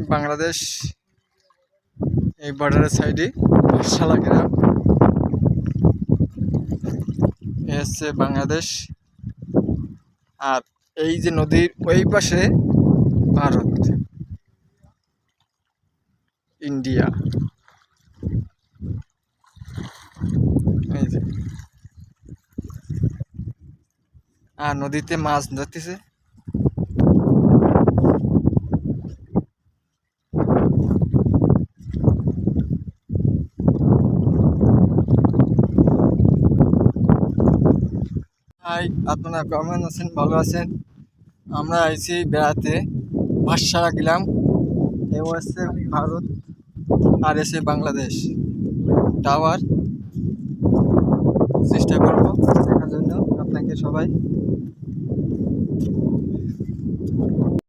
বাংলাদেশ, এই বর্ডারের সাইডে পাঠশালা গ্রাম, এ হচ্ছে বাংলাদেশ। আর এই যে নদীর ওই পাশে ভারত, ইন্ডিয়া। এই যে আর নদীতে মাছ ধরতেছে। হাই, আপনারা কেমন আছেন? ভালো আছেন? আমরা আইছি বেড়াতে, পাঠশালা গেলাম। এ হচ্ছে ভারত আর এসে বাংলাদেশ টাওয়ার। চেষ্টা করবো দেখার জন্য আপনাকে সবাই।